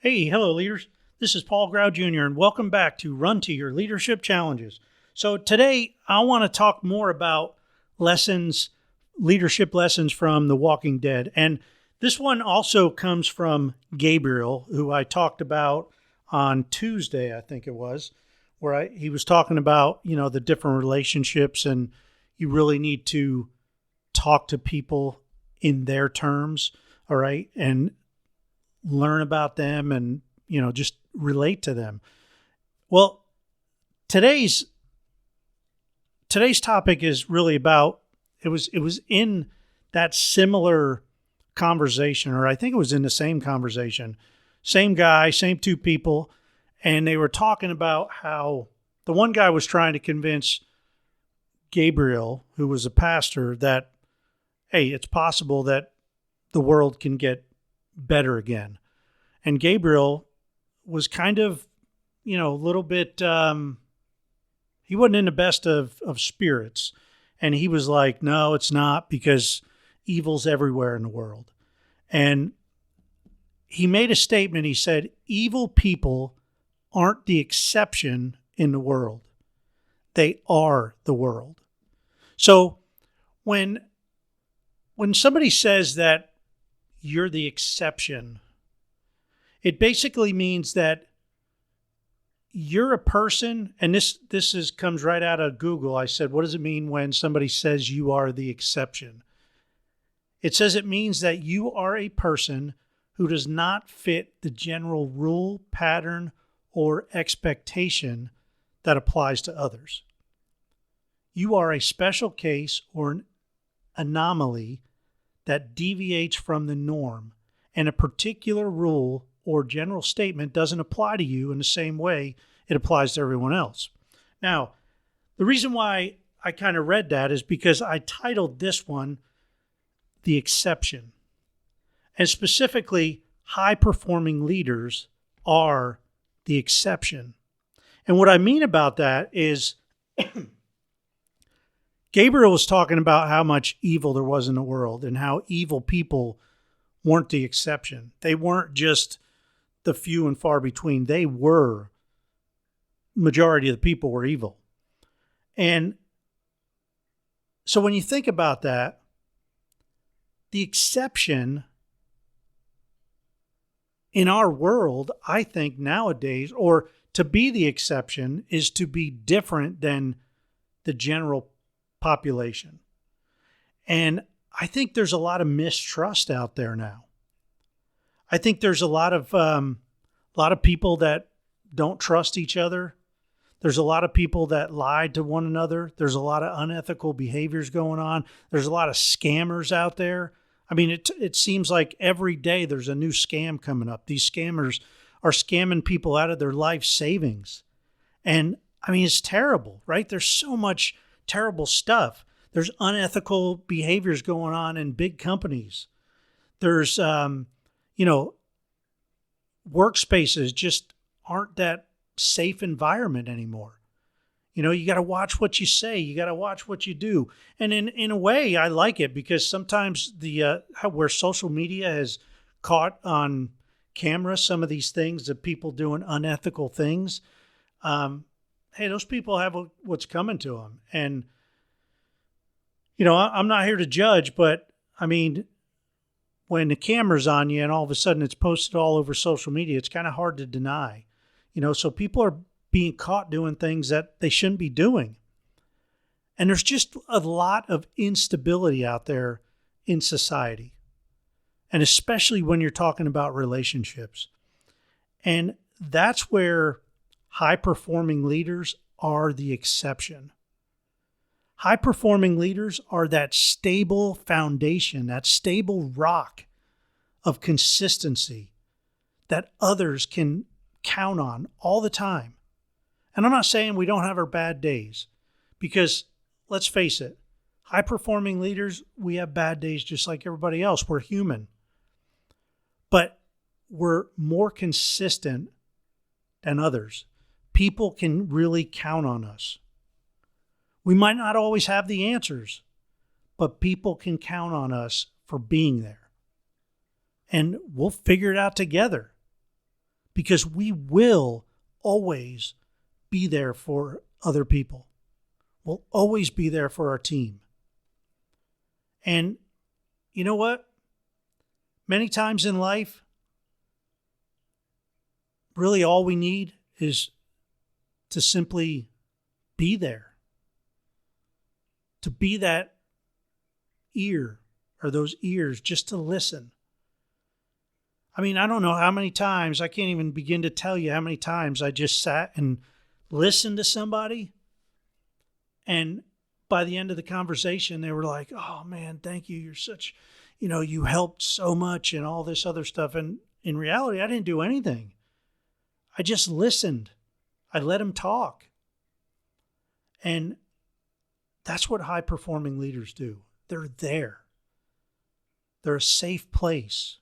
Hey, hello, leaders. This is Paul Grau Jr., and welcome back to Run to Your Leadership Challenges. So, today I want to talk more about leadership lessons from The Walking Dead. And this one also comes from Gabriel, who I talked about on Tuesday, I think it was, where he was talking about, the different relationships, and you really need to talk to people in their terms, all right? And learn about them and, just relate to them. Well, today's topic is really about, it was in that similar conversation, or I think it was in the same conversation, same guy, same two people. And they were talking about how the one guy was trying to convince Gabriel, who was a pastor, that, hey, it's possible that the world can get better again. And Gabriel was kind of, a little bit, he wasn't in the best of spirits. And he was like, no, it's not, because evil's everywhere in the world. And he made a statement. He said, evil people aren't the exception in the world. They are the world. So when somebody says that you're the exception, it basically means that you're a person, and this comes right out of Google. I said, what does it mean when somebody says you are the exception? It says it means that you are a person who does not fit the general rule, pattern, or expectation that applies to others. You are a special case or an anomaly that deviates from the norm, and a particular rule or general statement doesn't apply to you in the same way it applies to everyone else. Now, the reason why I kind of read that is because I titled this one The Exception. And specifically, high-performing leaders are the exception. And what I mean about that is Gabriel was talking about how much evil there was in the world and how evil people weren't the exception. They weren't just the few and far between. They were, majority of the people were evil. And so when you think about that, the exception in our world, I think nowadays, or to be the exception, is to be different than the general population. And I think there's a lot of mistrust out there now. I think there's a lot of people that don't trust each other. There's a lot of people that lie to one another. There's a lot of unethical behaviors going on. There's a lot of scammers out there. I mean, it seems like every day there's a new scam coming up. These scammers are scamming people out of their life savings. And I mean, it's terrible, right? There's so much terrible stuff. There's unethical behaviors going on in big companies. There's, workspaces just aren't that safe environment anymore. You got to watch what you say. You got to watch what you do. And in a way, I like it, because sometimes where social media has caught on camera some of these things, of people doing unethical things, hey, those people have what's coming to them. And, I'm not here to judge, but I mean, when the camera's on you and all of a sudden it's posted all over social media, it's kind of hard to deny. So people are being caught doing things that they shouldn't be doing. And there's just a lot of instability out there in society, and especially when you're talking about relationships. And that's where high-performing leaders are the exception. High-performing leaders are that stable foundation, that stable rock of consistency that others can count on all the time. And I'm not saying we don't have our bad days, because let's face it, high-performing leaders, we have bad days just like everybody else. We're human. But we're more consistent than others. People can really count on us. We might not always have the answers, but people can count on us for being there. And we'll figure it out together. because we will always be there for other people. We'll always be there for our team. And you know what? Many times in life, really all we need is to simply be there. To be that ear or those ears just to listen. I mean, I don't know how many times, I can't even begin to tell you how many times I just sat and listened to somebody. And by the end of the conversation, they were like, oh man, thank you. You're such, you helped so much and all this other stuff. And in reality, I didn't do anything. I just listened. I let them talk. And that's what high-performing leaders do. They're there. They're a safe place.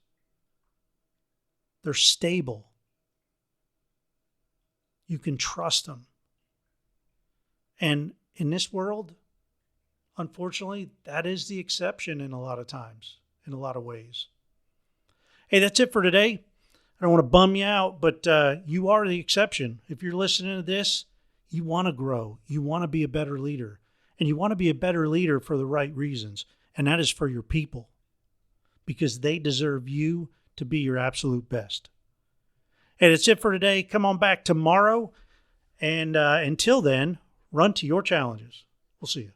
They're stable. You can trust them. And in this world, unfortunately, that is the exception in a lot of times, in a lot of ways. Hey, that's it for today. I don't want to bum you out, but you are the exception. If you're listening to this, you want to grow. You want to be a better leader. And you want to be a better leader for the right reasons. And that is for your people. Because they deserve you to be your absolute best. Hey, that's it for today. Come on back tomorrow. And until then, run to your challenges. We'll see you.